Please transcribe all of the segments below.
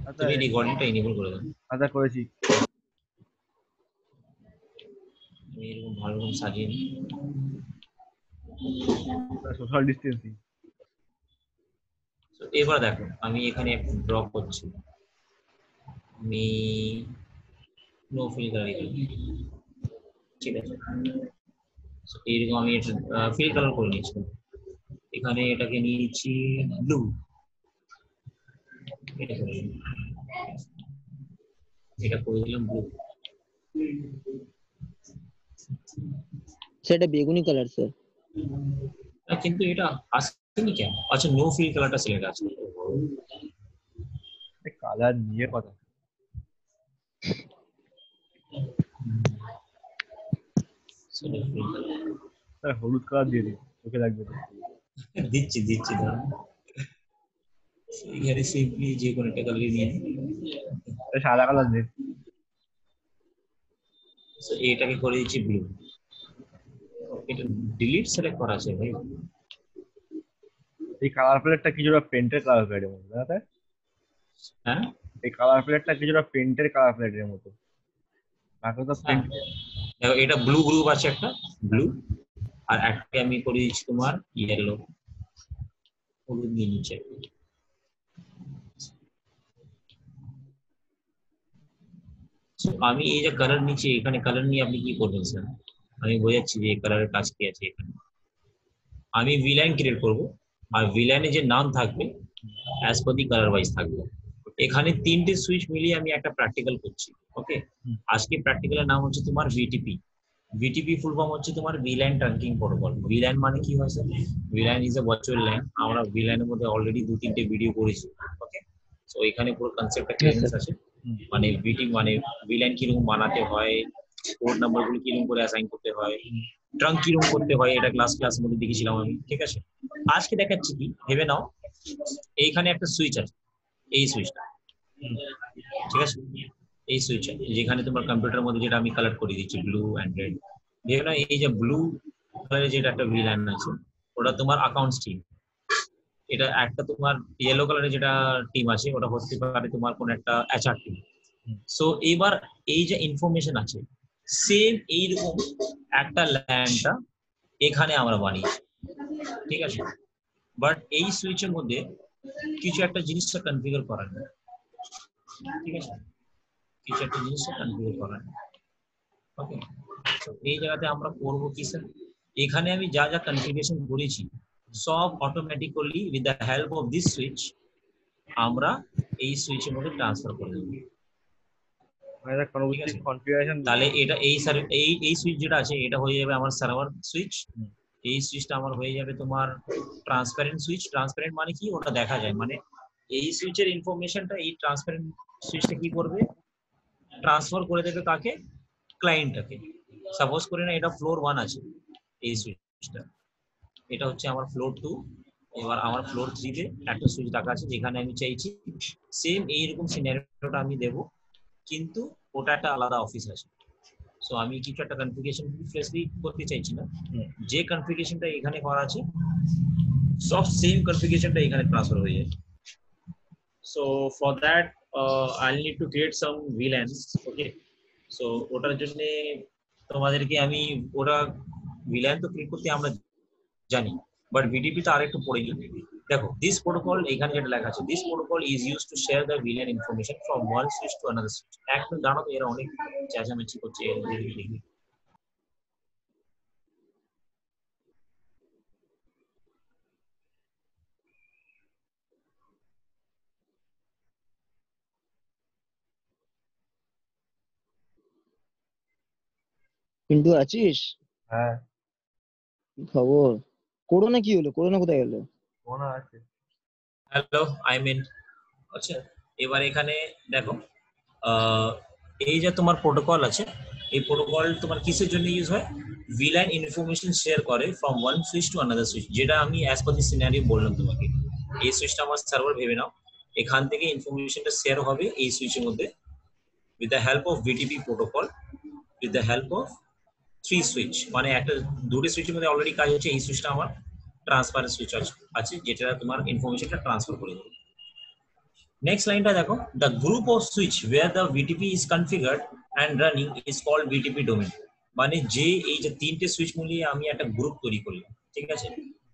আচ্ছা তুমি রেকর্ডিংটা এনেবল করে দাও। আচ্ছা করেছি। আমি এরকম ভালো রকম সাজিয়ে নিই। Social distancing. তো এবার দেখো আমি এখানে ড্র করছি, আমি নো ফিল কালার, ঠিক আছে। So, এইরকম আমি এটা ফিল কালার করে নিয়েছি, এখানে এটাকে নিয়েছি ব্লু, এটা করে দিলাম। এটা করে দিলাম ব্লু। সেটা বেগুনি কালার স্যার। কিন্তু এটা আসেনি কেন? আচ্ছা নো ফিল কালারটা সিলেক্ট আছে। কালার নিয়ে কথা, হলুদ কালার দিয়ে দিই, চোখে লাগবে তো। দিচ্ছি দিচ্ছি দাঁড়ান, এখানে সিম্পলি যে কোনো একটা কালার নিয়ে সাদা কালার দিয়ে। এটাকে করে দিচ্ছি ব্লু। এটা ডিলিট সিলেক্ট করা আছে ভাই। এই কালার প্লেটটা কিছুটা পেন্টের কালার প্লেটের মতো, তাই না? হ্যাঁ এই কালার প্লেটটা কিছুটা পেন্টের কালার প্লেটের মতো, তাকে তো হ্যাঁ, পেন্ট। দেখো এটা ব্লু গ্রুপ আছে একটা ব্লু, আর একটা আমি করে দিচ্ছি তোমার ইয়েলো, হলুদ দিয়ে নিচে। আমি এই যে কালার নিচে, এখানে কালার নিয়ে আপনি কি করবেন স্যার? আমি বোঝাচ্ছি যে কালারের কাজ কি আছে এখানে। আমি ভিলাইন ক্রিয়েট করব, আর ভিলাইনে যে নাম থাকবে অ্যাজ পার দি কালার ওয়াইজ থাকবে। এখানে তিনটে সুইচ মিলিয়ে আমি একটা প্র্যাকটিক্যাল করছি। ওকে, আজকে প্র্যাকটিক্যালের নাম হচ্ছে তোমার ভিটিপি। ভিটিপি ফুল ফর্ম হচ্ছে তোমার ভিলাইন ট্র্যাকিং প্রোটোকল। ভিলাইন মানে কি হয় sir? VLAN is a virtual LAN. আমরা ভিলাইনের মধ্যে অলরেডি 2-3টে ভিডিও করেছি। ওকে, তো এখানে পুরো কনসেপ্টটা ক্লিয়ারেন্স আছে। মানে ভিটি মানে ভিলাইন কিরকম বানাতে হয়, কোড নাম্বার গুলো কিরকম করে অ্যাসাইন করতে হয়, ট্রাঙ্ক কিরকম করতে হয়, এটা ক্লাসের মধ্যে দেখেছিলাম আমি। ঠিক আছে, আজকে দেখাচ্ছি কি ভেবে নাও, এইখানে একটা সুইচ আছে, এই সুইচটা, ঠিক আছে, এই সুইচ যেখানে তোমার কম্পিউটারের মধ্যে যেটা আমি কালার করে দিচ্ছি ব্লু অ্যান্ড রেড। দেখো না এই যে ব্লু কালারের যেটা একটা ভিলাইন আছে, ওটা তোমার অ্যাকাউন্টস টিম। এটা একটা তোমার ইয়েলো কালারের যেটা টিম আছে, ওটা হতে পারে তোমার কোন একটা এচআর টিম। সো এবার এই যে ইনফরমেশন আছে, সেম এইরকম একটা ল্যান্ডটা এখানে আমরা বানিয়েছি, ঠিক আছে। বাট এই সুইচের মধ্যে কিছু একটা জিনিসটা কনফিগার করা নেই, ঠিক আছে, কিছু একটা জিনিসটা কনফিগার করা নেই। ওকে, তো এই জায়গাতে আমরা করবো কি স্যার, এখানে আমি যা যা কনফিগারেশন করেছি সব automatically with the help of this switch আমরা এই সুইচের মধ্যে ট্রান্সফার করে দেবো, ঠিক আছে। কনফিগারেশন। তাহলে এটা এই সুইচ যেটা আছে এটা হয়ে যাবে আমার সার্ভার সুইচ। এই সুইচটা আমার হয়ে যাবে তোমার ট্রান্সপারেন্ট সুইচ। ট্রান্সপারেন্ট মানে কি, ওটা দেখা যায়, মানে এই সুইচের ইনফরমেশনটা এই ট্রান্সপারেন্ট সুইচটা কি করবে, ট্রান্সফার করে দেবে কাকে, ক্লায়েন্টটাকে। সাপোজ করে না এটা ফ্লোর 1 আছে এই সুইচটা, এটা হচ্ছে আমার ফ্লোর 2। এবার আমার ফ্লোর 3 তে একটা সুইচ রাখা আছে যেখানে আমি চাইছি সেম এইরকম সিনারিওটা আমি দেব, কিন্তু ওটা একটা আলাদা অফিস আছে। সো আমি কিছু একটা কনফিগারেশন ফ্রেশলি করতে চাইছি না, যে কনফিগারেশনটা এখানে করা আছে সব সেম কনফিগারেশনটা এখানে ট্রান্সফার হয়ে যায়। So for that I need to create some VLANs. Okay, so ওটার জন্য তোমাদেরকে আমি ওটা ভিল্যান তো ক্রিয়েট করতে আমরা জানি, বাট ভিডিপি তো আরেকটু পড়ে নিই। দেখো দিস প্রোটোকল, এখানে যেটা লেখা আছে, this protocol is use to share the villain information from one switch to another switch. একদম জানো তো এরা অনেক চেঁচামেচি করছে দেখি। কিন্তু আছিস? হ্যাঁ, কি খবর? করোনা কি হলো? করোনা কোথায় গেল? মনে আছে। হ্যালো আই মিন, আচ্ছা এবার এখানে দেখো, আহ, এই যে তোমার প্রোটোকল আছে, এই প্রোটোকল তোমার কিসের জন্য ইউজ হয়, ভিলাইন ইনফরমেশন শেয়ার করে from one switch to another switch, যেটা আমি অ্যাজ পার দি সিনারিও বললাম তোমাকে। এই সুইচটা আমার সার্ভার ভেবে নাও, এখান থেকে ইনফরমেশনটা শেয়ার হবে এই সুইচের মধ্যে with the help of BTP protocol, with the help of 3 switch. মানে একটা দুটো সুইচের মধ্যে অলরেডি কাজ হচ্ছে, এই সুইচটা আমার ট্রান্সফার সুইচ আছে যেটা তোমার ইনফরমেশনটা ট্রান্সফার করে দেবে। নেক্সট লাইনটা দেখো, the group of switch where the VTP is configured and running is called VTP domain. মানে যে এই যে তিনটে সুইচ মিলিয়ে আমি একটা গ্রুপ তৈরি করলাম, ঠিক আছে,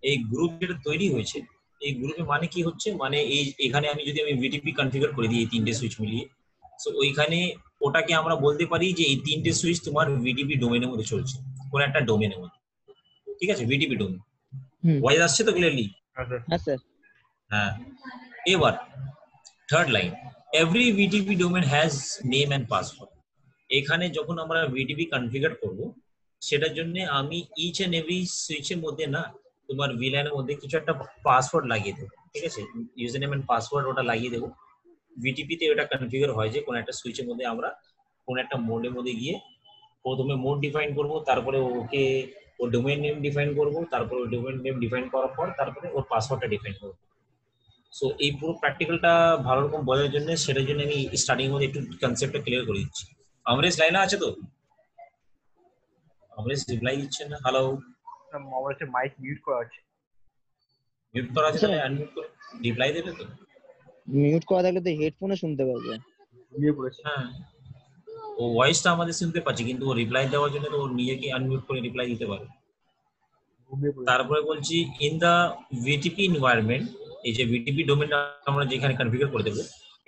এই গ্রুপ যেটা তৈরি হয়েছে, এই গ্রুপে মানে কি হচ্ছে, মানে এই এখানে আমি যদি আমি ভিটিপি কনফিগার করে দিই এই তিনটে সুইচ মিলিয়ে, সো ওইখানে ওটাকে আমরা বলতে পারি যে এই তিনটে সুইচ তোমার ভিটিপি ডোমেনের মধ্যে চলছে, কোন একটা ডোমেনের মধ্যে, ঠিক আছে, ভিটিপি ডোমেন। হুম। ভয়েস আসছে তো ক্লিয়ারলি? হ্যাঁ স্যার। হ্যাঁ। এবার third line, every VTP domain has name and password. এখানে যখন আমরা ভিটিপি কনফিগার করব, সেটার জন্য আমি ইচ এন্ড এভরি সুইচের মধ্যে না তোমার ভিল্যানের মধ্যে কিছু একটা পাসওয়ার্ড লাগিয়ে দেবো, ঠিক আছে, ইউজার নেম এন্ড পাসওয়ার্ড ওটা লাগিয়ে দেবো। ভিটিপিতে ওটা কনফিগার হয় যে কোন একটা সুইচের মধ্যে আমরা কোন একটা মোডের মধ্যে গিয়ে প্রথমে মোড ডিফাইন করব, তারপরে ওকে ও ডোমেইন নেম ডিফাইন করব, তারপরে ওই ডোমেইন নেম ডিফাইন করার পর তারপরে ওর পাসওয়ার্ডটা ডিফাইন করব। সো এই পুরো প্র্যাকটিক্যালটা ভালো রকম বোঝার জন্য, সেটার জন্য আমি স্টার্টিং এর মধ্যে একটু কনসেপ্টটা ক্লিয়ার করে দিচ্ছি। আমরেশ লাইনে আছে তো? আমরেশ রিপ্লাই দিচ্ছে না। হ্যালো, আমার হচ্ছে মাইক মিউট করা আছে। মিউট করা আছে, তাহলে আনমিউট করে রিপ্লাই দেবে তো। মিউট করা থাকলে তো হেডফোনে শুনতে পাবে। ঘুমিয়ে পড়েছে। হ্যাঁ, ও ভয়েসটা আমাদের শুনতে পাচ্ছি, কিন্তু ও রিপ্লাই দেওয়ার জন্য তো ও নিজেকে আনমিউট করে রিপ্লাই দিতে পারে। ঘুমিয়ে পড়েছে। তারপরে বলছি ইন দা ভিটিপি এনভায়রনমেন্ট, এই যে ভিটিপি ডোমেনটা আমরা যেখানে কনফিগার করে দেবো,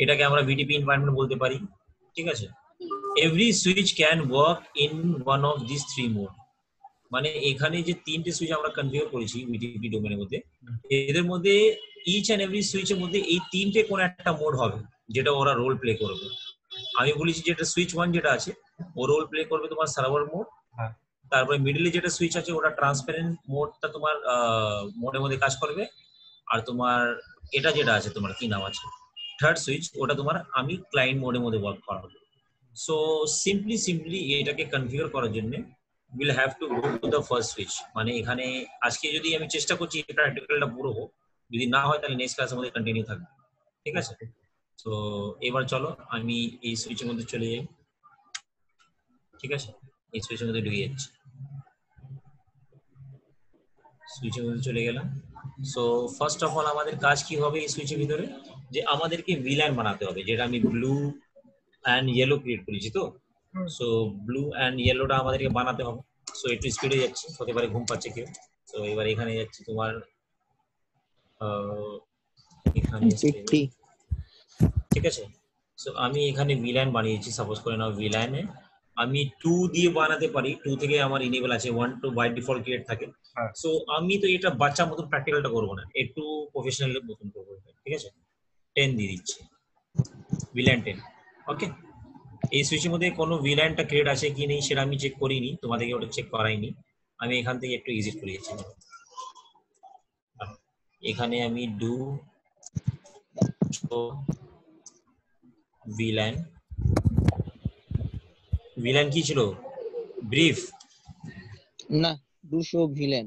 এটাকে আমরা ভিটিপি এনভায়রনমেন্ট বলতে পারি, ঠিক আছে। Every switch can work in one of this three mode. মানে এখানে যে তিনটে সুইচ আমরা কনফিগার করেছি ভিটিপি ডোমেনের মধ্যে, এদের মধ্যে ইচ এন্ড এভরি সুইচের মধ্যে এই তিনটে কোন একটা মোড হবে যেটা ওরা রোল প্লে করবে। আমি বলেছি যেটা সুইচ 1 যেটা আছে ও রোল প্লে করবে তোমার সার্ভার মোড, হ্যাঁ। তারপরে মিডলে যেটা সুইচ আছে ওটা ট্রান্সপারেন্ট মোডটা তোমার মোডের মধ্যে কাজ করবে, আর তোমার এটা যেটা আছে তোমার কি নাম আছে থার্ড সুইচ, ওটা তোমার আমি ক্লায়েন্ট মোডের মধ্যে ওয়ার্ক করাবো। সো সিম্পলি এটাকে কনফিগার করার জন্য will have to go to the first switch. মানে এখানে আজকে যদি আমি চেষ্টা করছি প্র্যাকটিক্যালটা পুরো হোক, যদি না হয় তাহলে নেক্সট ক্লাসের মধ্যে কন্টিনিউ থাকবে, ঠিক আছে। তো এবার চলো আমি এই সুইচের মধ্যে চলে যাই, ঠিক আছে, এই সুইচের মধ্যে ঢুকে যাচ্ছি, সুইচের মধ্যে চলে গেলাম। সো ফার্স্ট অফ অল আমাদের কাজ কি হবে এই সুইচের ভিতরে, যে আমাদেরকে ভিল্যান বানাতে হবে, যেটা আমি ব্লু অ্যান্ড ইয়েলো ক্রিয়েট করেছি। তো সো ব্লু অ্যান্ড ইয়েলোটা আমাদেরকে বানাতে হবে। সো একটু স্পিডে যাচ্ছি, হতে পারে ঘুম পাচ্ছে কেউ। তো এবার এখানে যাচ্ছি তোমার এখানে পেট্টি। ঠিক আছে। সো আমি এখানে ভিল্যান বানিয়েছি, সাপোজ করে নাও ভিল্যানে আমি 2 দিয়ে বানাতে পারি, 2 থেকে আমার ইনেবল আছে, 1 টু বাই ডিফল্ট ক্রিয়েট থাকে। হ্যাঁ। সো আমি তো এটা বাচ্চা মতন প্র্যাকটিক্যালটা করবো না, একটু প্রফেশনাল মতন করবো, ঠিক আছে। 10 দিয়ে দিচ্ছি, ভিল্যান 10। ওকে, এই সুইচের মধ্যে কোনো ভিল্যানটা ক্রিয়েট আছে কি নেই সেটা আমি চেক করিনি, তোমাদেরকে ওটা চেক করাইনি, আমি এখান থেকে একটু এক্সিট করে যাচ্ছি। এখানে আমি ডু ভিল্যান, ভিল্যান কি ছিল, ব্রিফ না, 200 ভিলেন।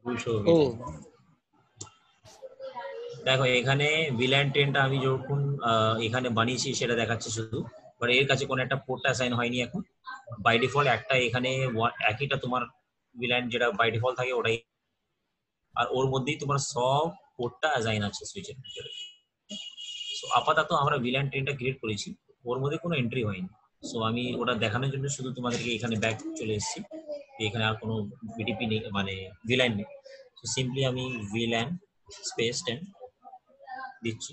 200 ও দেখো এখানে ভিল্যান 10টা আমি যখন এখানে বানিয়েছি সেটা দেখাচ্ছে শুধু, বাট এর কাছে কোনো একটা পোর্ট অ্যাসাইন হয়নি এখন। বাই ডিফল্ট একটা এখানে একইটা তোমার ভিল্যান যেটা বাই ডিফল্ট থাকে ওটাই, আর ওর মধ্যেই তোমার সব পোর্টটা অ্যাসাইন আছে সুইচের ভিতরে। সো আপাতত আমরা ভিল্যান 10টা ক্রিয়েট করেছি, ওর মধ্যে কোনো এন্ট্রি হয়নি। সো আমি ওটা দেখানোর জন্য শুধু তোমাদেরকে এখানে ব্যাক চলে এসেছি, এখানে আর কোনো ভিডিপি নেই, মানে ভিল্যান নেই। সো সিম্পলি আমি ভিল্যান স্পেস 10 দিচ্ছি,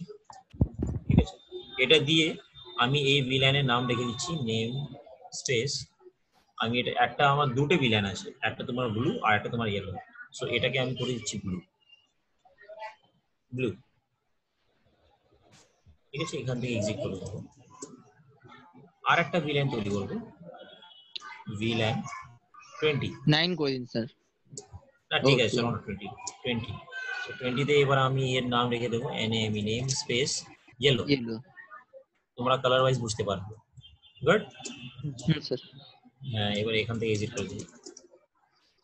ঠিক আছে। এটা দিয়ে আমি এই ভিল্যানের নাম রেখে দিচ্ছি নেম স্পেস, আমি এটা একটা আমার দুটো ভিল্যান আছে, একটা তোমার ব্লু আর একটা তোমার ইয়েলো। সো এটাকে আমি করে দিচ্ছি ব্লু, ব্লু, ঠিক আছে। এখান থেকে এক্সিট করে দেবো, আর একটা ভিল্যান তৈরি করবো, ভিল্যান 20। 9 করে দিন স্যার। না ঠিক আছে, চলো 20। 20 তে এবার আমি এর নাম রেখে দেবো নেম স্পেস ইয়েলো, ইয়েলো। তোমরা কালার ওয়াইজ বুঝতে পারবে। গুড। হুম স্যার। হ্যাঁ, এবার এখান থেকে এক্সিট করে দিই।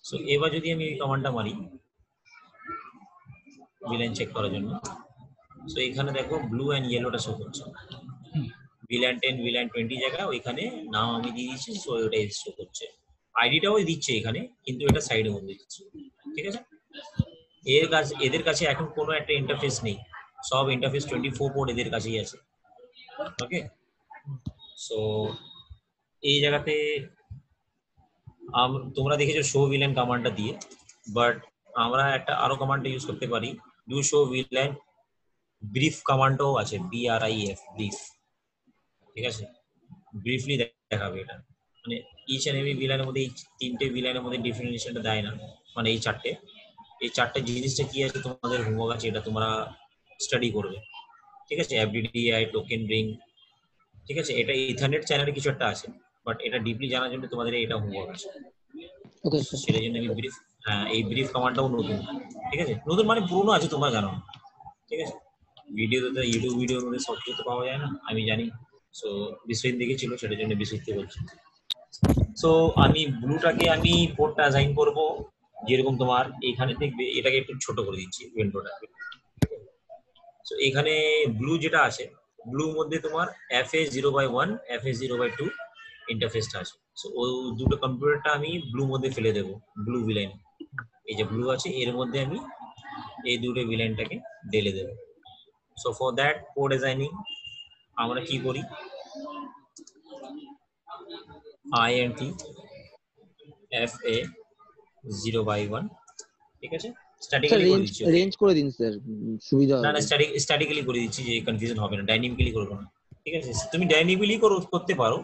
সো এবার যদি আমি এই কমান্ডটা মারি ভিলেন চেক করার জন্য, সো এখানে দেখো ব্লু অ্যান্ড ইয়েলোটা শো করছে, ভিলেন 10 ভিলেন 20 জায়গা ওইখানে নাম আমি দিয়ে দিচ্ছি, সো ওটাই শো করছে, আইডিটাও দিচ্ছে এখানে, কিন্তু এটা সাইডের মধ্যে দিচ্ছে, ঠিক আছে। এদের কাছে এখন কোনো একটা ইন্টারফেস নেই, সব ইন্টারফেস 24 পোর্ট এদের কাছেই আছে। ওকে, সো এই জায়গাতে তোমরা দেখেছো শো ভিলেন কমান্ডটা দিয়ে, বাট আমরা একটা আরো কমান্ড ইউজ করতে পারি, ডু শো ভিলেন ব্রিফ কমান্ডও আছে, BRIF ব্রিফ। ঠিক আছে, ব্রিফলি দেখাবে এটা, মানে ইচ এন্ড এভরি ভিলেনের মধ্যে, এই তিনটে ভিলেনের মধ্যে ডিফারেন্সিয়েশনটা দেয় না, মানে এই চারটে জিনিসটা কি আছে তোমাদের হোমওয়ার্ক আছে, এটা তোমরা স্টাডি করবে। ঠিক আছে, FDDI টোকেন রিং, ঠিক আছে, এটা ইথারনেট চ্যানেলে কিছু একটা আছে, বাট এটা ডিপলি জানার জন্য তোমাদের এটা হোমওয়ার্ক আছে। Okay sir. সেটার জন্য আমি ব্রিফ, হ্যাঁ এই ব্রিফ কমান্ডটাও নতুন। ঠিক আছে, নতুন মানে পুরনো আছে, তোমরা জানো। ঠিক আছে, ভিডিওতে, ইউটিউব ভিডিওর মধ্যে সব কিছু তো পাওয়া যায় না, আমি জানি। সো বিশ্বজিৎ দেখেছিল, সেটার জন্য বিশ্বজিৎকে বলছি। সো আমি ব্লুটাকে আমি পোর্টটা অ্যাসাইন করব, যেরকম তোমার এখানে দেখবে, এটাকে একটু ছোট করে দিচ্ছি উইন্ডোটা। সো এখানে ব্লু যেটা আছে, ব্লুর মধ্যে তোমার FA0/1 FA0/2 ইন্টারফেসটা আছে। সো ওই দুটো কম্পিউটারটা আমি ব্লু মধ্যে ফেলে দেবো, ব্লু ভিলেন, এই যে ব্লু আছে এর মধ্যে আমি এই দুটো ভিলেনটাকে ঢেলে দেবো। So for that code designing আমরা কি করি, INT FA0/1, ঠিক আছে, স্যার স্ট্যাটিক্যালি করে রেঞ্জ দিচ্ছি। রেঞ্জ করে দিন স্যার, সুবিধা না না, হবে। স্ট্যাটিক্যালি করে দিচ্ছি, যে কনফিউশন হবে না, ডাইনামিক্যালি করবো না। ঠিক আছে, তুমি ডাইনামিক্যালি করতে পারো,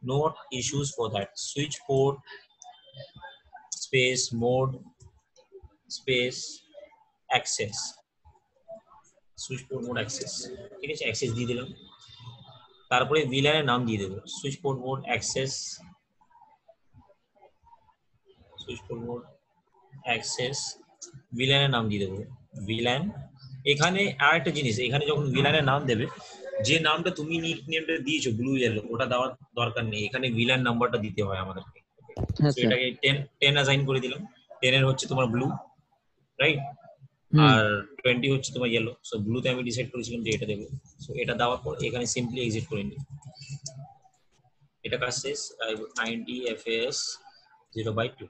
note issues for that. Switch port space mode space access, switch port mode access, ঠিক আছে, অ্যাক্সেস দিয়ে দিলাম। তারপরে ভিলানের নাম দিয়ে দেবো, switch port mode access, switch port mode access, ভিলানের নাম দিয়ে দেবো ভিলান। এখানে আর একটা জিনিস, এখানে যখন ভিলানের নাম দেবে, যে নামটা তুমি নিক নেমটা দিয়েছো ব্লু ইয়েলো, ওটা দেওয়ার দরকার নেই, এখানে ভিলান নাম্বারটা দিতে হয় আমাদেরকে। হ্যাঁ তো স্যার। এটাকে 10 অ্যাসাইন করে দিলাম। 10 এর হচ্ছে তোমার ব্লু, রাইট, হুম। আর 20 হচ্ছে তোমার ইয়েলো। সো ব্লুতে আমি ডিসাইড করেছিলাম যে এটা দেবো। সো এটা দেওয়ার পর এখানে সিম্পলি এক্সিট করে নিই, এটা কাজ শেষ। 90 FAS0/2,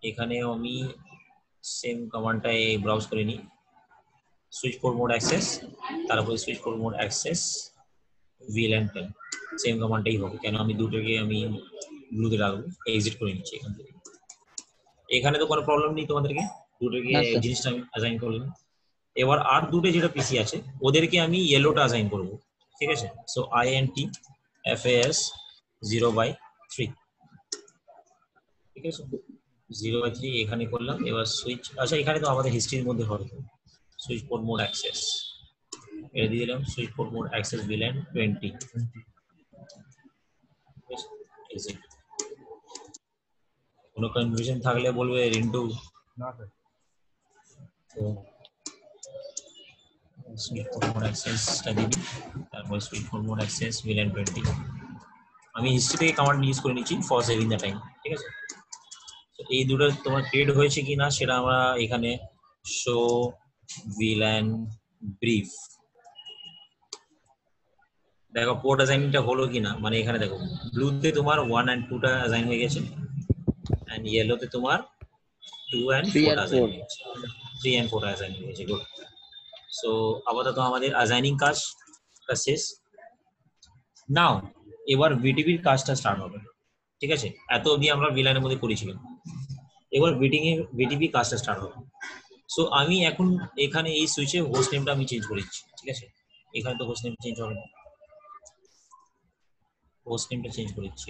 এখানে আমি সেম কমান্ডটাই ব্রাউজ করে নিই, সুইচ পোর্ট মোড অ্যাক্সেস, তারপরে switch port mode access VLAN 10, same কমান্ডটাই হবে, কেন আমি দুটোকে আমি ব্লুতে রাখবো। এক্সিট করে নিচ্ছি এখান থেকে। এখানে তো কোনো প্রবলেম নেই তোমাদেরকে, দুটোকে না স্যার। জিনিসটা আমি অ্যাসাইন করলাম। এবার আর দুটো যেটা পিসি আছে ওদেরকে আমি ইয়েলোটা অ্যাসাইন করবো। ঠিক আছে, সো INT FAS0/3, ঠিক আছে, 0/3 এখানে করলাম। এবার সুইচ, আচ্ছা এখানে তো আমাদের হিস্ট্রির মধ্যে হবে, সুইচ পোর্ট মোড অ্যাক্সেস এটা দিয়ে দিলাম, switch port mode access VLAN 20। কোনো কনফিউশন থাকলে বলবে রিন্টু। না স্যার। তো সুইচ পোর্ট মোড অ্যাক্সেসটা দিবি, তারপর switch port mode access VLAN 20। আমি হিস্ট্রি থেকে কমান্ড ইউজ করে নিচ্ছি ফর সেভিং দ্য টাইম। ঠিক আছে, তো এই দুটো তোমার ক্রিয়েট হয়েছে কি না সেটা আমরা এখানে শো VLAN ব্রিফ, দেখো পোর্ট অ্যাসাইনমেন্টটা হলো কিনা, মানে এখানে দেখো ব্লুতে তোমার 1 and 2টা অ্যাসাইন হয়ে গেছে, এন্ড ইয়েলোতে তোমার 2 and 3 4টা and অ্যাসাইন 4। হয়ে গেছে, 3 and 4টা অ্যাসাইন হয়ে গেছে। গুড। সো আপাতত আমাদের অ্যাসাইনিং কাজটা শেষ। নাও এবার ভিটিপির কাজটা স্টার্ট হবে। ঠিক আছে, এত অবধি আমরা ভিলানের মধ্যে করেছিলাম, এবার ভিটিপি কাজটা স্টার্ট হবে। সো আমি এখন এখানে এই সুইচে হোস্ট নেমটা আমি চেঞ্জ করে দিচ্ছি। ঠিক আছে, এখানে তো হোস্ট নেম চেঞ্জ হবে না, হোস্ট নেমটা চেঞ্জ করে দিচ্ছি,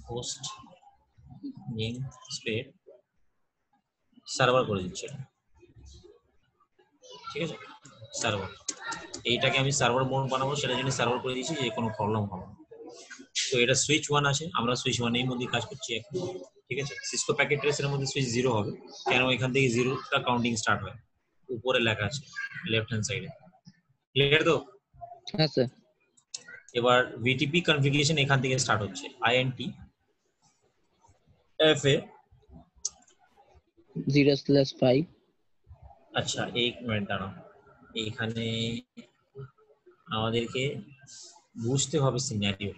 হোস্ট নেম স্পেস সার্ভার করে দিচ্ছি এটা। ঠিক আছে, সার্ভার, এইটাকে আমি সার্ভার মোড বানাবো, সেটার জন্য সার্ভার করে দিচ্ছি, যে কোনো প্রবলেম হবে না। তো এটা সুইচ 1 আছে, আমরা সুইচ 1 এর মধ্যে কাজ করছি এখন। ঠিক আছে, সিসকো প্যাকেট ট্রেসের মধ্যে সুইচ 0 হবে, কেন এখান থেকে 0টা কাউন্টিং স্টার্ট হয়, উপরে লেখা আছে লেফট হ্যান্ড সাইডে। ক্লিয়ার তো? হ্যাঁ স্যার। এবার ভিটিপি কনফিগারেশন এখান থেকে স্টার্ট হচ্ছে, INT FA 0/5। আচ্ছা এক মিনিট দাঁড়াও, এখানে আমাদেরকে বুঝতে হবে সিনারিও।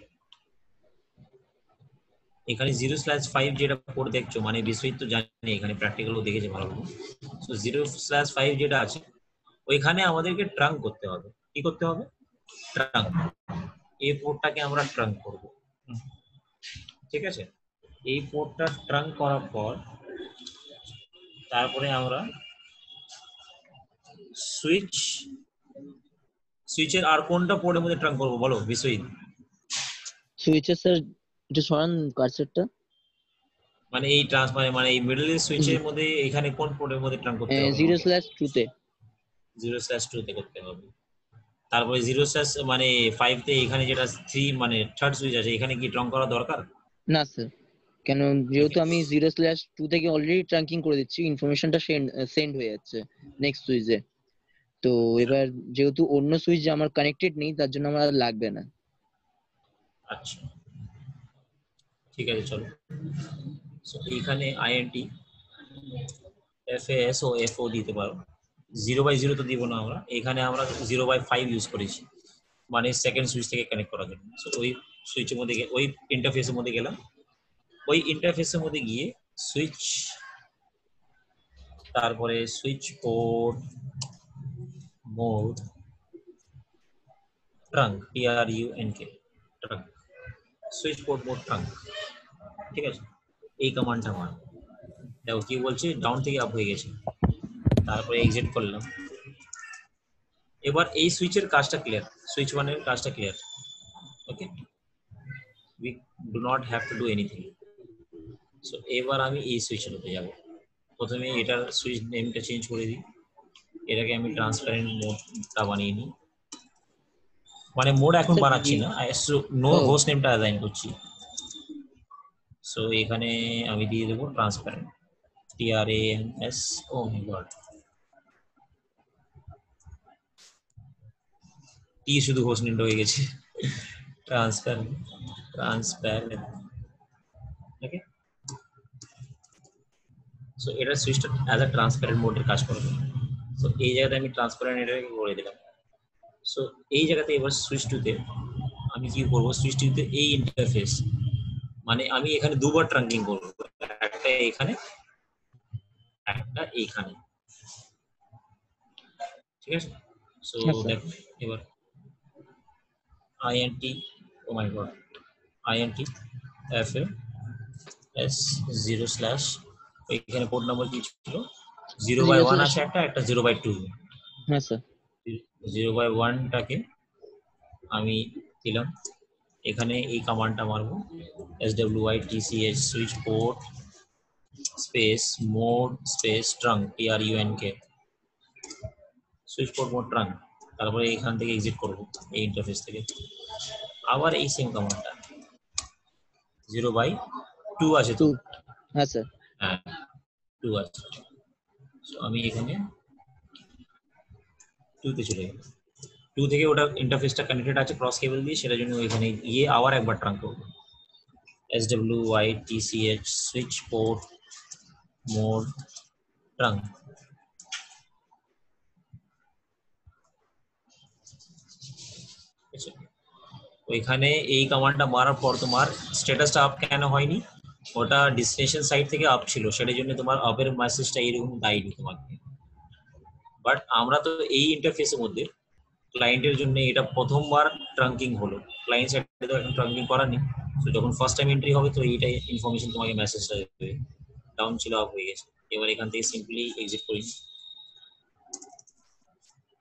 এখানে 0/5 যেটা কোড দেখছো, মানে বিশ্বজিৎ তো জানি, এখানে প্র্যাকটিক্যালও দেখেছে ভালো। সো 0/5 যেটা আছে ওইখানে আমাদেরকে ট্রাঙ্ক করতে হবে। কি করতে হবে? ট্রাঙ্ক। এই পোর্টটাকে আমরা ট্রাঙ্ক করব, ঠিক আছে? এই পোর্টটা ট্রাঙ্ক করার পর তারপরে আমরা সুইচের আর কোনটা পোর্টের মধ্যে ট্রাঙ্ক করবো বলো বিশ্বজিৎ? সুইচের স্যার একটু সরান কার্সারটা। মানে এই মানে এই মিডল সুইচের মধ্যে এখানে কোন পোর্টের মধ্যে ট্রাঙ্ক করতে হবে? 0/2 তে। 0/2 তে করতে হবে। তারপরে 0/ মানে 5 তে এখানে যেটা 3 মানে থার্ড সুইচ আছে এখানে কি ট্রাঙ্ক করা দরকার? না স্যার, কেন যেহেতু আমি 0/2 থেকে অলরেডি ট্র্যাকিং করে দিচ্ছি, ইনফরমেশনটা সেন্ড হয়ে যাচ্ছে নেক্সট সুইচে। তো এবার যেহেতু অন্য সুইচ আমার কানেক্টেড নেই, তার জন্য আমার আর লাগবে না। আচ্ছা ঠিক আছে, চলো। সো এইখানে আইএনটি এফএস ও এফও দিতে পারো। 0/0 তো দিব না আমরা, এখানে আমরা 0/5 ইউজ করেছি, মানে সেকেন্ড সুইচ থেকে কানেক্ট করার জন্য। সো ওই সুইচের মধ্যে ওই ইন্টারফেসের মধ্যে গেলাম, ওই ইন্টারফেসের মধ্যে গিয়ে সুইচ, তারপরে switch port, mode, trunk, TRUNK, trunk, switch port mode trunk, ঠিক আছে? এই কমান্ডটা আমার দেখো কি বলছে, ডাউন থেকে আপ হয়ে গেছে, তারপরে এক্সিট করলাম। এবার এই সুইচের কাজটা ক্লিয়ার, সুইচ 1 এর কাজটা clear, okay, we do not have to do anything. So এবার আমি এই সুইচের উপরে যাব। প্রথমে এটার সুইচ নেমটা চেঞ্জ করে দিই, এটাকে আমি ট্রান্সপারেন্ট মোডটা বানিয়ে নিই, মানে মোড এখন স্যার বানাচ্ছি না, নো ও হোস্ট নেমটা অ্যাসাইন করছি। সো এখানে আমি দিয়ে দেবো ট্রান্সপারেন্ট, TRANS, ও মাই গড, টি শুধু হোস্ট নেমটা হয়ে গেছে, ট্রান্সপারেন্ট, ওকে। সো এটা সুইচটা অ্যাজ আ ট্রান্সপারেন্ট মোডের কাজ করবে। সো এই জায়গাতে আমি ট্রান্সপারেন্ট এটাকে করে দিলাম। সো এই জায়গাতে এবার সুইচ টুতে আমি কি করবো, সুইচ টুতে এই ইন্টারফেস, মানে আমি এখানে দুবার ট্রাঙ্কিং করবো, একটা এখানে একটা এইখানে, ঠিক আছে? সো হ্যাঁ স্যার। দেখো এবার INT, ও মাই গড, INT FAS 0/ এখানে পোর্ট নাম্বার কি ছিল, 0/1 আছে একটা, একটা 0/2। হ্যাঁ স্যার। 0/1টাকে আমি দিলাম, এখানে এই কমান্ডটা মারবো, SWITCH switch port space mode space trunk, TRUNK, switch port mode trunk. তারপরে এখান থেকে এক্সিট করবো এই ইন্টারফেস থেকে, আবার এই সেম কমান্ডটা, 0/2 আছে তো? 2। হ্যাঁ স্যার। হ্যাঁ 2 আছে। So আমি এখানে 2 তে চলে গেলাম, 2 থেকে ওটা ইন্টারফেসটা কানেক্টেড আছে ক্রস কেবল দিয়ে, সেটার জন্য এখানে গিয়ে আবার একবার ট্রাঙ্ক করবো, SWITCH switch port mode trunk. ওইখানে এই কমান্ডটা মারার পর তোমার স্ট্যাটাসটা আপ কেন হয়নি, ওটা ডেস্টিনেশন সাইট থেকে আপ ছিল, সেটার জন্য তোমার আপের মেসেজটা এইরকম দেয়নি তোমাকে। বাট আমরা তো এই ইন্টারফেসের মধ্যে ক্লায়েন্টের জন্য এটা প্রথমবার ট্রাঙ্কিং হলো, ক্লায়েন্ট সাইডে তো এখন ট্রাঙ্কিং করা নেই। তো যখন ফার্স্ট টাইম এন্ট্রি হবে তো এইটাই ইনফরমেশন তোমাকে মেসেজটা দেবে, ডাউন ছিল আপ হয়ে গেছে। এবার এখান থেকে সিম্পলি এক্সিট করি,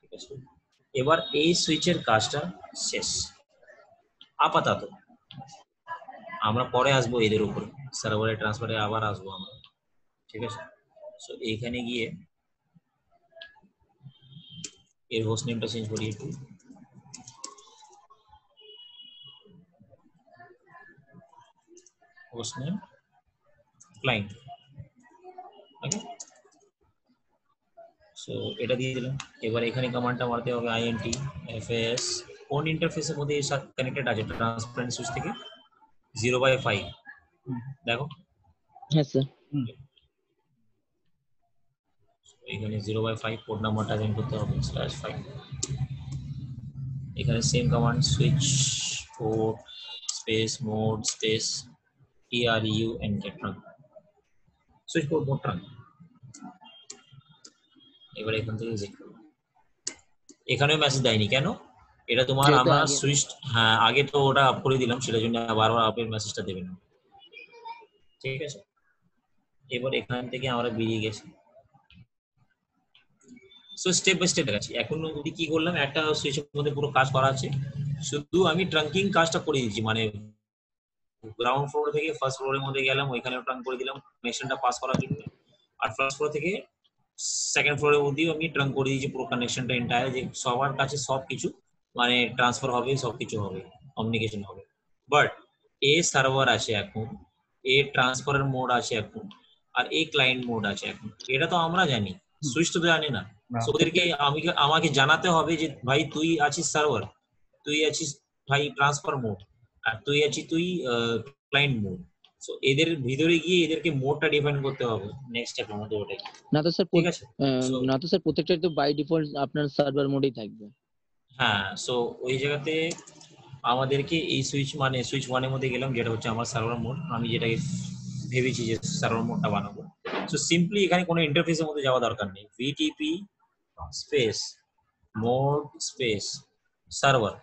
ঠিক আছে? এবার এই সুইচের কাজটা শেষ আপাতত, আমরা পরে আসবো এদের উপরে, সার্ভারে ট্রান্সফারে আবার আসবো আমরা, ঠিক আছে? সো এইখানে গিয়ে এর হোস্ট নেমটা চেঞ্জ করি একটু, হোস্ট নেম ক্লায়েন্ট, ওকে। সো এটা দিয়ে দিলাম। এবার এখানে কমান্ডটা মারতে হবে INT FAS, কোন ইন্টারফেসের মধ্যে এর সাথে কানেক্টেড আছে ট্রান্সপারেন্ট সুইচ থেকে, 0/5 দেখো। হ্যাঁ স্যার। এখানে 0/5 পোর্ট নাম্বারটা অ্যাসাইন করতে হবে /5। এখানে same command, switch port space mode space TRUNK, trunk, switch port mode trunk. এবার এখান থেকে এক্সিট করব, এখানেও মেসেজ দেয়নি কেন? এটা তোমার যেহেতু আমরা আগে সুইচ, হ্যাঁ আগে তো ওটা আপ করে দিলাম, সেটার জন্য বারবার আপের মেসেজটা দেবে না। ঠিক আছে, এবার এখান থেকে আমরা বেরিয়ে গেছি। সো স্টেপ বাই স্টেপ দেখাচ্ছি। এখন অবধি কি করলাম, একটা সুইচের মধ্যে পুরো কাজ করা আছে, শুধু আমি ট্রাঙ্কিং কাজটা করে দিচ্ছি, মানে গ্রাউন্ড ফ্লোর থেকে ফার্স্ট ফ্লোরের মধ্যে গেলাম, ওইখানে ট্রাঙ্ক করে দিলাম কানেকশনটা পাস করার জন্য। আর ফার্স্ট ফ্লোর থেকে সেকেন্ড ফ্লোরের মধ্যেও আমি ট্রাঙ্ক করে দিয়েছি পুরো কানেকশনটা এন্টায়ার, যে সবার কাছে সব কিছু মানে ট্রান্সফার হবে, সবকিছু হবে, কমিউনিকেশন হবে। বাট এ সার্ভার আছে এখন, এ ট্রান্সফারের মোড আছে এখন, আর এ ক্লায়েন্ট মোড আছে এখন। এটা তো আমরা জানি, সুইচ তো জানি না। না। So ওদেরকে আমাকে জানাতে হবে যে ভাই তুই আছিস সার্ভার, তুই আছিস ভাই ট্রান্সফার মোড, আর তুই ক্লায়েন্ট মোড। সো এদের ভিতরে গিয়ে এদেরকে মোডটা ডিফাইন করতে হবে, নেক্সট স্টেপ আমাদের ওটাই। না তো স্যার ঠিক আছে, সো না তো স্যার প্রত্যেকটাই তো বাই ডিফল্ট আপনার সার্ভার মোডেই থাকবে। হ্যাঁ, সো ওই জায়গাতে আমাদেরকে এই সুইচ মানে সুইচ ওয়ানের মধ্যে গেলাম, যেটা হচ্ছে আমার সার্ভার মোড, আমি যেটাকে ভেবেছি যে সার্ভার মোডটা বানাবো। সো সিম্পলি এখানে কোনো ইন্টারফেসের মধ্যে যাওয়া দরকার নেই, VTP space mode space server.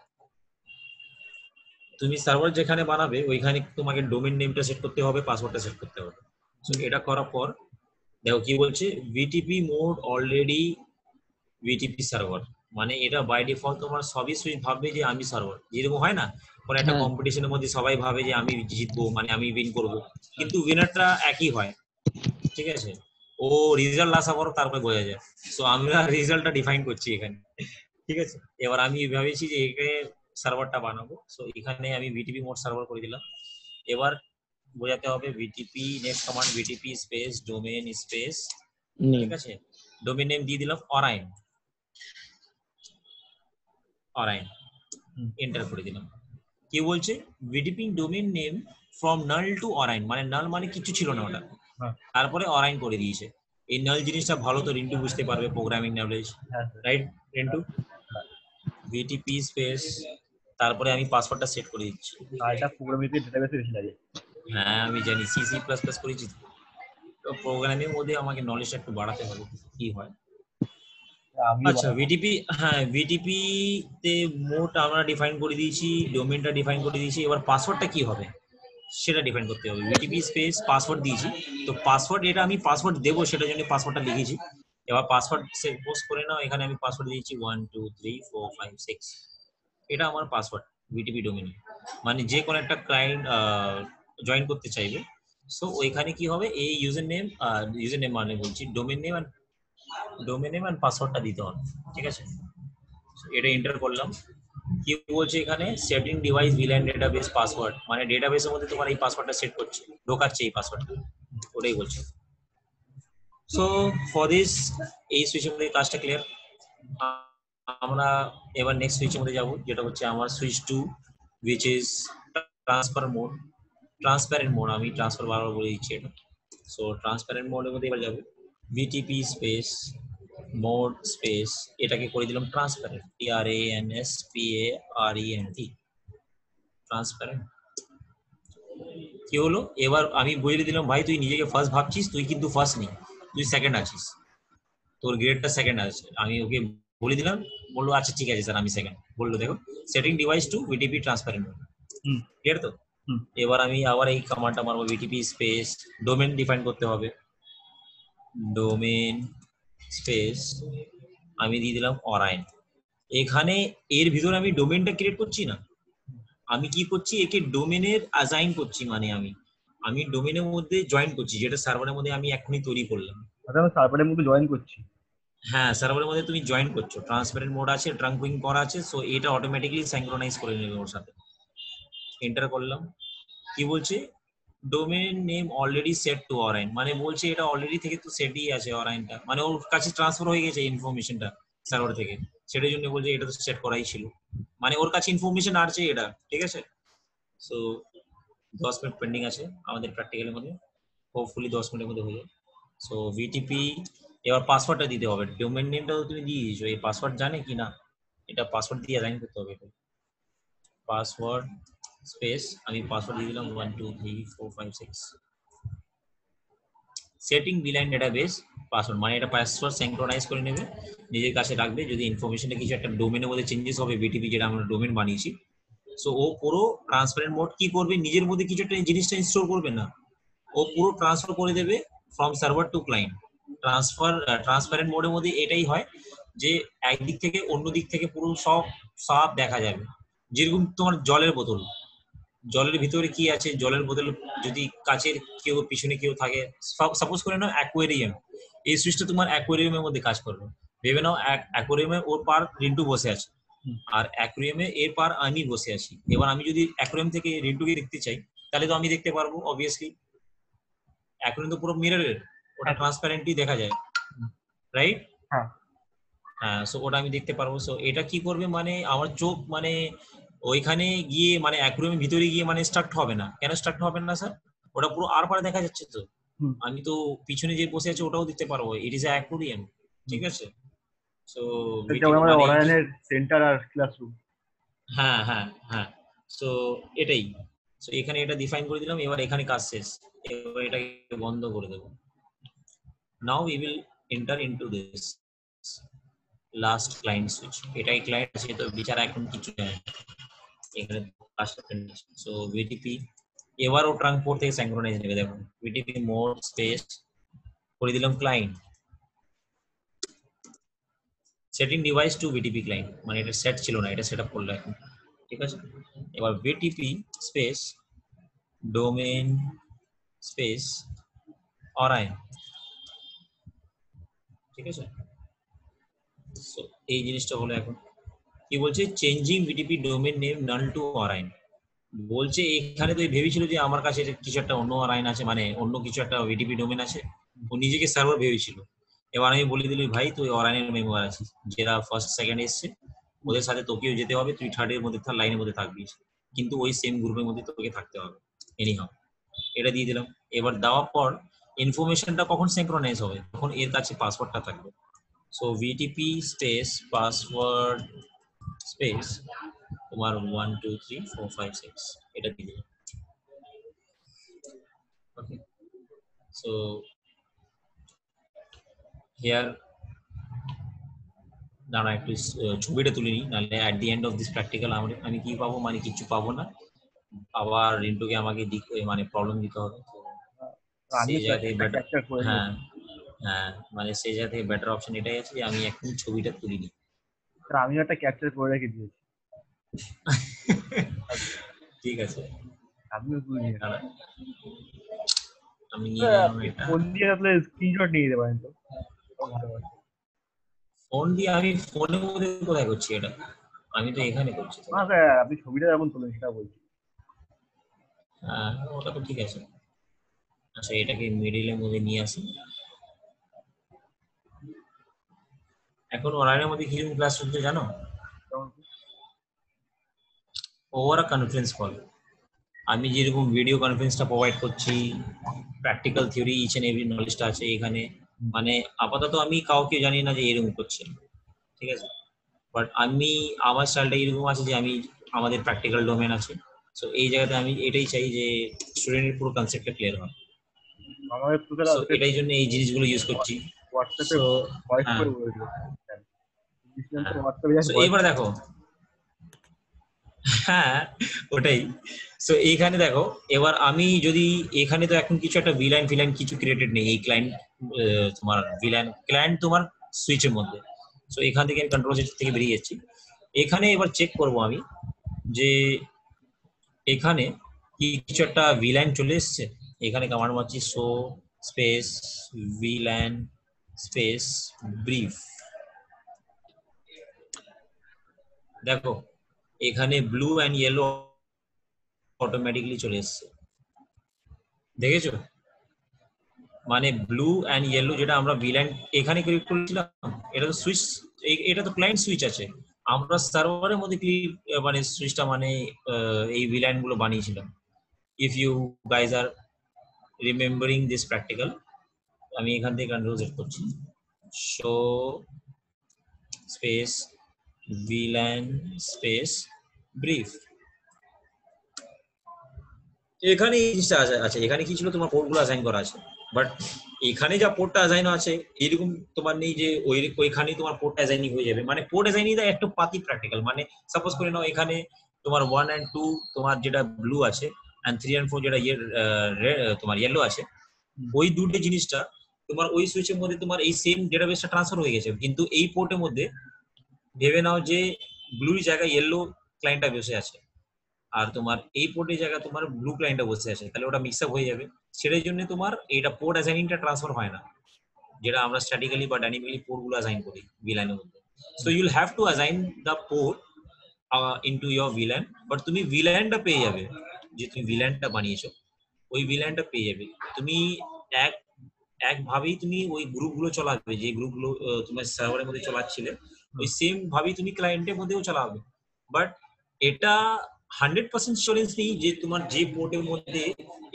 তুমি সার্ভার যেখানে বানাবে ওইখানে তোমাকে ডোমেইন নেমটা সেট করতে হবে, পাসওয়ার্ডটা সেট করতে হবে। সো এটা করার পর দেখো কি বলছে, VTP mode already VTP server, মানে এটা বাই ডিফল্ট তোমার সবই সুইচ ভাববে যে আমি সার্ভার, যেরকম হয় না কোনো একটা হ্যাঁ কম্পিটিশনের মধ্যে সবাই ভাবে যে আমি জিতবো, মানে আমি উইন করবো, কিন্তু উইনারটা একই হয়। ঠিক আছে, ও রেজাল্ট আসা পর তারপরে বোঝা যায়। সো আমরা রেজাল্টটা ডিফাইন করছি এখানে। ঠিক আছে, এবার আমি ভেবেছি যে এখানে সার্ভারটা বানাবো। সো এখানে আমি ভিটিপি মোড সার্ভার করে দিলাম। এবার বোঝাতে হবে VTP next command VTP space domain space, নেই। ঠিক আছে, ডোমেন নেম দিয়ে দিলাম অরাইন, অরাইন এন্টার করে দিলাম। কি বলছে, VTP domain name from null to Orion, মানে নাল মানে কিছু ছিল না ওটা, হ্যাঁ তারপরে অরাইন করে দিয়েছে। এই নাল জিনিসটা ভালো তো রিন্টু বুঝতে পারবে, প্রোগ্রামিং নলেজ, হ্যাঁ রাইট রিন্টু? ভিটিপি স্পেস, তারপরে আমি পাসওয়ার্ডটা সেট করে দিচ্ছি। আর এটা প্রোগ্রামিং ডেটাবেসে বেশি লাগে। হ্যাঁ আমি জানি, সি সি প্লাস প্লাস করেছি তো প্রোগ্রামিং মধ্যে আমাকে নলেজটা একটু বাড়াতে হবে, কি হয়। আমিও আচ্ছা বানাবো। ভিটিপি, হ্যাঁ ভিটিপি তে মোড আমরা ডিফাইন করে দিয়েছি, ডোমেনটা ডিফাইন করে দিয়েছি, এবার পাসওয়ার্ডটা কি হবে সেটা ডিফাইন করতে হবে। ভিটিপি স্পেস পাসওয়ার্ড দিয়েছি, তো পাসওয়ার্ড এটা আমি পাসওয়ার্ড দেবো সেটার জন্য পাসওয়ার্ডটা লিখেছি। এবার পাসওয়ার্ড সেট পোস্ট করে নাও, এখানে আমি পাসওয়ার্ড দিয়েছি 1 2 3 4 5 6, এটা আমার পাসওয়ার্ড ভিটিপি ডোমেনে। মানে যে কোনো একটা ক্লায়েন্ট জয়েন করতে চাইবে, সো ওইখানে কি হবে, এই ইউজার নেম মানে বলছি ডোমেন নেম এন্ড পাসওয়ার্ডটা দিতে হবে। ঠিক আছে, এটা এন্টার করলাম। কি বলছে এখানে, সেটিং ডিভাইস ভিল্যান ডেটাবেস পাসওয়ার্ড, মানে ডেটাবেসের মধ্যে তোমার এই পাসওয়ার্ডটা সেট করছে, ঢোকাচ্ছে এই পাসওয়ার্ডটা, ওটাই বলছে। সো ফর দিস এই সুইচের মধ্যে কাজটা ক্লিয়ার। আমরা এবার নেক্সট সুইচের মধ্যে যাব, যেটা হচ্ছে আমার switch 2, which is transfer mode, transparent mode, আমি ট্রান্সফার বারবার বলে দিচ্ছি এটা। সো ট্রান্সপারেন্ট মোডের মধ্যে এবার যাবো, ভিটিপি স্পেস মোড স্পেস, এটাকে করে দিলাম ট্রান্সপারেন্ট, TRANSPARENT, ট্রান্সপারেন্ট। কি হলো, এবার আমি বলে দিলাম ভাই তুই নিজেকে ফার্স্ট ভাবছিস, তুই কিন্তু ফার্স্ট নেই, তুই সেকেন্ড আছিস, তোর গ্রেডটা সেকেন্ড আছে। আমি ওকে বলে দিলাম, বললো আচ্ছা ঠিক আছে স্যার আমি সেকেন্ড। বললো দেখো setting device to VTP transparent, hmm clear তো? হুম এবার আমি আবার এই কমান্ডটা মারবো, ভিটিপি স্পেস ডোমেন ডিফাইন করতে হবে, ডোমেন স্পেস আমি দিয়ে দিলাম অরাইন। এখানে এর ভিতরে আমি ডোমেনটা ক্রিয়েট করছি না, আমি কি করছি, একে ডোমেনের অ্যাসাইন করছি, মানে আমি আমি ডোমেনের মধ্যে জয়েন করছি, যেটা সার্ভারের মধ্যে আমি এখনই তৈরি করলাম। আচ্ছা আমি সার্ভারের মধ্যে জয়েন করছি। হ্যাঁ সার্ভারের মধ্যে তুমি জয়েন করছো, ট্রান্সপারেন্ট মোড আছে, ট্রাঙ্কিং করা আছে, সো এটা অটোমেটিক্যালি সিঙ্ক্রোনাইজ করে নেবে ওর সাথে। এন্টার করলাম। কি বলছে, domain name already set to Orion, মানে বলছে এটা অলরেডি থেকে তো সেটই আছে অরাইনটা, মানে ওর কাছে ট্রান্সফার হয়ে গেছে ইনফরমেশনটা সার্ভার থেকে, সেটার জন্য বলছে এটা তো সেট করাই ছিল, মানে ওর কাছে ইনফরমেশন আসছে এটা। ঠিক আছে, সো 10 মিনিট পেন্ডিং আছে আমাদের প্র্যাকটিক্যালের মধ্যে, হোপফুলি 10 মিনিটের মধ্যে হয়ে যায়। সো ভিটিপি, এবার পাসওয়ার্ডটা দিতে হবে, ডোমেন নেমটা তো তুমি দিয়ে দিয়েছো, এই পাসওয়ার্ড জানে কি না, এটা পাসওয়ার্ড দিয়ে অ্যাসাইন করতে হবে। পাসওয়ার্ড স্পেস আমি পাসওয়ার্ড দিয়ে দিলাম 1 2 3 4 5 6, সেটিং ভিলাইন ডেটাবেস পাসওয়ার্ড, মানে এটা পাসওয়ার্ড সিঙ্ক্রোনাইজ করে নেবে, নিজের কাছে রাখবে। যদি ইনফরমেশনে কিছু একটা ডোমেনের মধ্যে চেঞ্জেস হবে, বিটিপি যেটা আমরা ডোমেন বানিয়েছি, সো ও পুরো ট্রান্সপারেন্ট মোড কি করবে, নিজের মধ্যে কিছু একটা জিনিসটা ইনস্টল করবে না, ও পুরো ট্রান্সফার করে দেবে from server to client. Transparent মোডের মধ্যে এটাই হয় যে একদিক থেকে অন্য দিক থেকে পুরো সব সাফ দেখা যাবে। যেরকম তোমার জলের বোতল, জলের ভিতরে কি আছে, জলের বোতল যদি কাচের কেউ পিছনে কেউ থাকে, সাপোজ করে নাও অ্যাকোয়ারিয়াম, এই সুইচটা তোমার অ্যাকোয়ারিয়ামের মধ্যে কাজ করবে। ভেবে নাও অ্যাকোয়ারিয়ামে ওর পার রিন্টু বসে আছে, আর অ্যাকোয়ারিয়ামে এর পার আমি বসে আছি। এবার আমি যদি অ্যাকোয়ারিয়াম থেকে রিন্টুকে দেখতে চাই, তাহলে তো আমি দেখতে পারবো অবভিয়াসলি, অ্যাকোয়ারিয়াম তো পুরো মিররের, ওটা ট্রান্সপারেন্টলি দেখা যায়, রাইট? হ্যাঁ হ্যাঁ, সো ওটা আমি দেখতে পারবো। সো এটা কি করবে, মানে আমার চোখ মানে ওইখানে গিয়ে মানে অ্যাকুয়ারিয়ামের ভিতরে গিয়ে মানে স্ট্রাক্ট হবে না। কেন স্ট্রাক্ট হবে না স্যার? ওটা পুরো আর পারে দেখা যাচ্ছে তো, হুম আমি তো পিছনে যে বসে আছে ওটাও দেখতে পারবো, ইট ইজ অ্যাকুয়ারিয়াম, ঠিক আছে? সো যেমন আমাদের মানে অরায়নের সেন্টার আর ক্লাসরুম। হ্যাঁ হ্যাঁ হ্যাঁ, সো এটাই। সো এখানে এটা ডিফাইন করে দিলাম, এবার এখানে কাজ শেষ, এবার এটাকে বন্ধ করে দেবো। Now we will enter into this last client switch. এটাই ক্লায়েন্ট আছে, তো বিচার এখন কিছু নেই এখানে, কাজটা ফিনিশ। সো ভিটিপি এবার ও ট্রাঙ্ক পোর্ট থেকে সিঙ্ক্রোনাইজ নেবে। দেখুন ভিটিপি মোড স্পেস করে দিলাম client, setting device to VTP client, মানে এটা সেট ছিল না, এটা সেটআপ করলো এখন, ঠিক আছে? এবার ভিটিপি স্পেস ডোমেইন স্পেস অরাইন, ঠিক আছে? সো এই জিনিসটা হলো এখন কি বলছে, changing VTP domain name null to অরাইন। বলছে এখানে তো ভেবেছিল যে আমার কাছে কিছু একটা অন্য অরাইন আছে, মানে অন্য কিছু একটা ভিটিপি ডোমেন আছে, ও নিজেকে সার্ভার ভেবেছিল। এবার আমি বলে দিলি ভাই তুই অরাইনের মেম্বার আছিস, যারা ফার্স্ট সেকেন্ড এসছে ওদের সাথে তোকেও যেতে হবে, তুই থার্ডের মধ্যে লাইনের মধ্যে থাকবি, কিন্তু ওই সেম গ্রুপের মধ্যে তোকে থাকতে হবে এনিহাউ। এটা দিয়ে দিলাম। এবার দেওয়ার পর ইনফরমেশনটা কখন সিঙ্ক্রোনাইজ হবে, তখন এর কাছে পাসওয়ার্ডটা থাকবে। So VTP space password space তোমার 1 2 3 4 5 6 এটা দিয়ে দিলাম। Okay, so here দাঁড়া একটু ছবিটা তুলে নিই, নাহলে at the end of this practical আমি কি পাবো, মানে কিছু পাবো না, আবার রিন্টুকে আমাকে মানে প্রবলেম দিতে হবে। সেই আমিও তো জায়গা থেকে একটা বেটার, ক্যাপচার করে হ্যাঁ নিয়েছি। হ্যাঁ, মানে সেই জায়গা থেকে বেটার অপশন এটাই আছে যে আমি এখন ছবিটা তুলি নি। আমিও একটা ক্যাপচার করে রেখে দিয়েছি। ঠিক আছে, আমিও তুলে নিয়েছি। দাঁড়া আমি নিয়ে নিলাম আপনি এটা। ফোন দিয়ে আসলে স্ক্রিনশট নিয়ে দিতে পারেন তো, এটাও ভালো হয়। ফোন দিয়ে আমি ফোনের মধ্যে কোথায় করছি এটা, আমি তো এখানে করছি তো। না স্যার, আপনি ছবিটা যেমন তোলেন সেটা বলছি। হ্যাঁ ওটা তো ঠিক আছে। আচ্ছা এটাকে মিডিলের মধ্যে নিয়ে আসি। এখন অনলাইনের মধ্যে কি ক্লাস চলছে জানো? যেমন ওভার কনফারেন্স কল। আমি যেরকম ভিডিও কনফারেন্সটা প্রোভাইড করছি, practical theory each and every নলেজটা আছে এখানে, মানে আপাতত আমি কাউকে জানি না যে এরকম করছে, ঠিক আছে? বাট আমি আমার স্টাইলটা এরকম আছে যে আমি আমাদের প্র্যাকটিক্যাল ডোমেন আছে, সো এই জায়গাতে আমি এটাই চাই যে স্টুডেন্টের পুরো কনসেপ্টটা ক্লিয়ার হয়। আমাদের তো স্যার সো আজকে এটাই জন্য এই জিনিসগুলো ইউজ করছি। হোয়াটসঅ্যাপে সো ভয়েস হ্যাঁ করে বলে দিল। হ্যাঁ, হোয়াটসঅ্যাপে সো জাস্ট ভয়েস। এইবার দেখো, হ্যাঁ ওটাই। সো এইখানে দেখো, এবার আমি যদি এখানে তো এখন কিছু একটা ভিলাইন ফিলাইন কিছু ক্রিয়েটেড নেই এই ক্লায়েন্ট, তোমার ভিলাইন ক্লায়েন্ট তোমার সুইচের মধ্যে। সো এখান থেকে আমি কন্ট্রোল সেট থেকে বেরিয়ে যাচ্ছি। এখানে এবার চেক করব আমি যে এখানে কি কিছু একটা ভিলাইন চলে এসছে। এখানে কমান্ড মারছি show space VLAN space brief. দেখো এখানে ব্লু অ্যান্ড ইয়েলো অটোমেটিকলি চলে এসছে, দেখেছো? মানে ব্লু অ্যান্ড ইয়েলো যেটা আমরা ভিলাইন এখানে ক্রিয়েট করেছিলাম, এটা তো সুইচ, এটা তো ক্লায়েন্ট সুইচ আছে, আমরা সার্ভারের মধ্যে কি মানে সুইচটা মানে এই ভিলাইন গুলো বানিয়েছিলাম। If you guys are remembering this practical, আমি এখান থেকে কন্ট্রোল সেট করছি show space VLAN space brief, এখানে এই জিনিসটা আছে। আচ্ছা এখানে কি ছিল, তোমার পোর্ট গুলো অ্যাসাইন করা আছে, বাট এখানে যা পোর্টটা অ্যাসাইন আছে এরকম তোমার নেই যে ওইখানেই তোমার পোর্ট অ্যাসাইনিং হয়ে যাবে। মানে পোর্ট অ্যাসাইনিং দা একটু পাতি প্র্যাকটিক্যাল। মানে সাপোজ করে নাও এখানে তোমার 1 and 2 তোমার যেটা ব্লু আছে, and 3 and 4 যেটা তোমার ইয়েলো আছে, ওই দুটো জিনিসটা তোমার ওই সুইচের মধ্যে তোমার এই সেম ডেটাবেসটা ট্রান্সফার হয়ে গেছে, কিন্তু এই পোর্টের মধ্যে ভেবে নাও যে ব্লুর জায়গায় ইয়েলো ক্লায়েন্টটা বসে আছে, আর তোমার এই পোর্টের জায়গায় তোমার ব্লু ক্লায়েন্টটা বসে আছে, তাহলে ওটা মিক্স আপ হয়ে যাবে। সেটার জন্য তোমার এইটা পোর্ট অ্যাসাইনিংটা ট্রান্সফার হয় না, যেটা আমরা স্ট্যাটিক্যালি বা ডাইনামিক্যালি পোর্ট গুলো অ্যাসাইন করি ভিল্যানের মধ্যে। So you'll have to assign the port into your VLAN, but তুমি ভিল্যানটা পেয়ে যাবে, যে তুমি ভিল্যানটা বানিয়েছো ওই ভিল্যানটা পেয়ে যাবে। তুমি একভাবেই তুমি ওই গ্রুপগুলো চালাবে, যে গ্রুপগুলো তোমার সার্ভারের মধ্যে চালাচ্ছিলে ওই সেম ভাবেই তুমি ক্লায়েন্টের মধ্যেও চালাবে। বাট এটা 100% অ্যাসুরেন্স নেই যে তোমার যে পোর্টের মধ্যে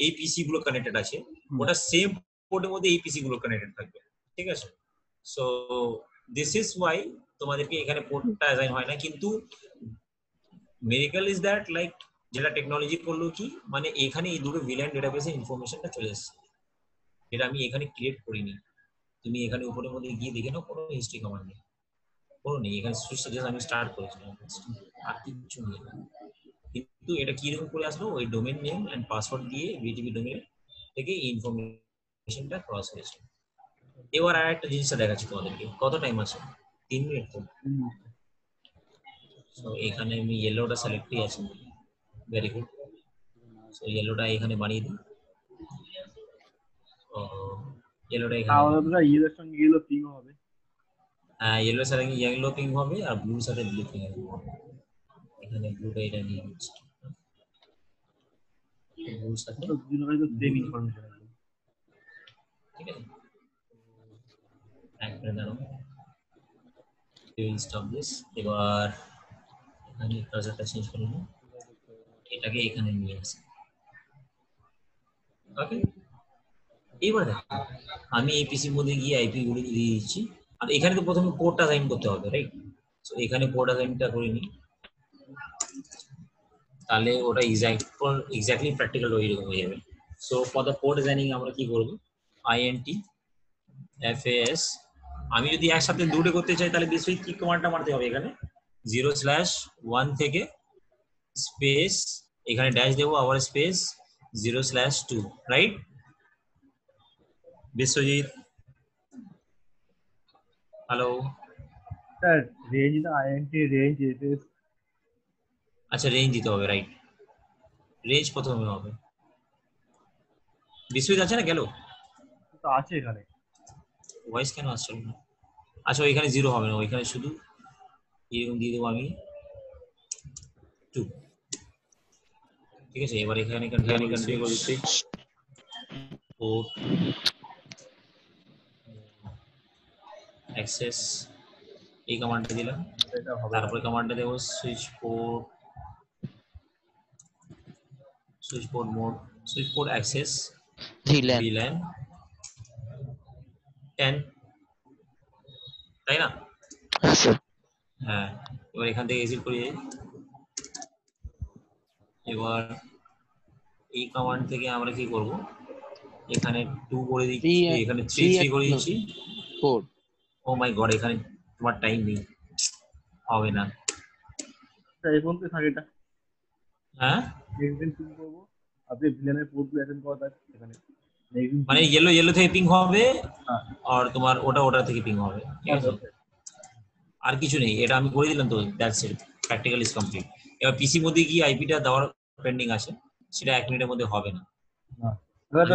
এই পিসি গুলো কানেক্টেড আছে ওটা সেম পোর্টের মধ্যে এই পিসি গুলো কানেক্টেড থাকবে, ঠিক আছে? সো দিস ইজ ওয়াই তোমাদেরকে এখানে পোর্টটা অ্যাসাইন হয় না। কিন্তু মেরিকাল ইজ দ্যাট লাইক যেটা টেকনোলজি করলো কি, মানে এখানে এই দুটো ভিল্যান ডেটাবেসে ইনফরমেশনটা চলে এসেছে, যেটা আমি এখানে ক্রিয়েট করিনি। তুমি এখানে উপরের মধ্যে গিয়ে দেখে নাও, কোনো হিস্ট্রি কমান্ড নেই, কোনো নেই। এখানে সুইচটা জাস্ট আমি স্টার্ট করেছিলাম, আর কিছু নেই। কিন্তু এটা কিরকম করে আসলো, ওই ডোমেন নেম এন্ড পাসওয়ার্ড দিয়ে বিটিপি ডোমেন থেকে ইনফরমেশনটা ক্রস হয়েছে। এবার আর একটা জিনিসটা দেখাচ্ছি তোমাদেরকে। কত টাইম আছে? 3 মিনিট তো। সো এখানে আমি ইয়েলোটা সিলেক্টই আছে, ভেরি গুড। সো ইয়েলোটা এখানে বানিয়ে দিই। ও ইয়েলোটা এখানে, তাহলে ইয়েলোর সঙ্গে ইয়েলো পিং হবে। হ্যাঁ ইয়েলোর সাথে ইয়েলো পিং হবে, আর ব্লুর সাথে ব্লু পিং হবে। এখানে ব্লুটা এটা নিয়ে নিচ্ছি, ব্লুর সাথে তো দুজন হয়তো সেম ইনফরমেশন আছে, ঠিক আছে। এক মিনিট দাঁড়াও, উইল স্টপ দিস। এবার এখানে কার্সারটা চেঞ্জ করে নিই, এটাকে এখানে নিয়ে আসি। ওকে, এবার দেখো আমি এই পিসির মধ্যে গিয়ে আইপি গুলো দিয়ে দিচ্ছি, আর এখানে তো প্রথমে পোর্টটা অ্যাসাইন করতে হবে, রাইট? সো এখানে পোর্ট অ্যাসাইনটা করে নিই, তাহলে ওটা এক্স্যাক্টলি প্র্যাকটিক্যাল ওইরকম হয়ে যাবে। So for the port assigning আমরা কি করবো, আইএনটি FAS। আমি যদি একসাথে দুটো করতে চাই তাহলে বেশি কি কমান্ডটা মারতে হবে, এখানে 0/1 থেকে স্পেস, এখানে ড্যাশ দেবো, আবার space 0/2, right? Biswajit, hello. Sir range না আইএনটি রেঞ্জ এসএস। আচ্ছা রেঞ্জ দিতে হবে, রাইট? রেঞ্জ প্রথমে হবে। বিশ্বজিৎ আছে না, গেল? তো আছে এখানে। ভয়েস কেন আসছে না? আচ্ছা ওইখানে 0 হবে না, ওইখানে শুধু এরকম দিয়ে দেবো আমি 2, ঠিক আছে। এবার এখানে কন্টিনিউ করে দিচ্ছি, পোর্ট অ্যাক্সেস এই কমান্ডটা দিলাম। এটা হবে না। তারপরে কমান্ডটা দেবো switch port mode, switch port access VLAN VLAN 10, তাই না? হ্যাঁ স্যার হ্যাঁ, এবার এখান থেকে এক্সিট করে যাই। এবার এই কমান্ড থেকে আমরা কি করব, এখানে 2 করে দিচ্ছি, এখানে 3 করে দিচ্ছি। 4 ও মাই গড, এখানে তোমার টাইম নেই, হবে না। এই পর্যন্ত থাকে এটা। হ্যাঁ নেক্সট দিন পিং করবো, আপনি ভিলেনের পোর্টগুলো অ্যাটেন্ড করা থাকে এখানে। নেক্সট দিন মানে ইয়েলো থেকে পিং হবে, হ্যাঁ আর তোমার ওটা থেকে পিং হবে, ঠিক আছে। আর কিছু নেই, এটা আমি করে দিলাম তো, that's it, practical is complete. এবার পিসির মধ্যে গিয়ে আইপিটা দেওয়ার পেন্ডিং আছে, সেটা 1 মিনিটের মধ্যে হবে না,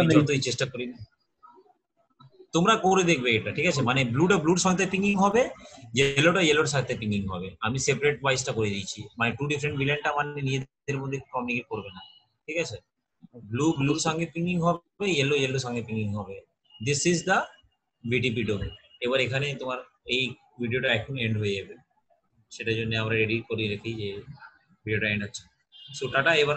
আমি যতই চেষ্টা করি। তোমরা করে দেখবে এটা, ঠিক আছে। মানে ব্লুটা ব্লুর সাথে পিঙ্গিং হবে, ইয়েলোটা ইয়েলোর সাথে পিঙ্গিং হবে। আমি সেপারেট ওয়াইজটা করে দিয়েছি, মানে 2 ডিফারেন্ট ভিলেনটা মানে নিজেদের মধ্যে কমিউনিকেট করবে না, ঠিক আছে। ব্লুর সঙ্গে পিঙ্গিং হবে, ইয়েলোর সঙ্গে পিঙ্গিং হবে। This is the VTP domain. এবার এখানে তোমার এই ভিডিওটা এখন এন্ড হয়ে যাবে, সেটার জন্য আমরা রেডি করে রেখি যে ভিডিওটা এন্ড হচ্ছে। So tata. এবার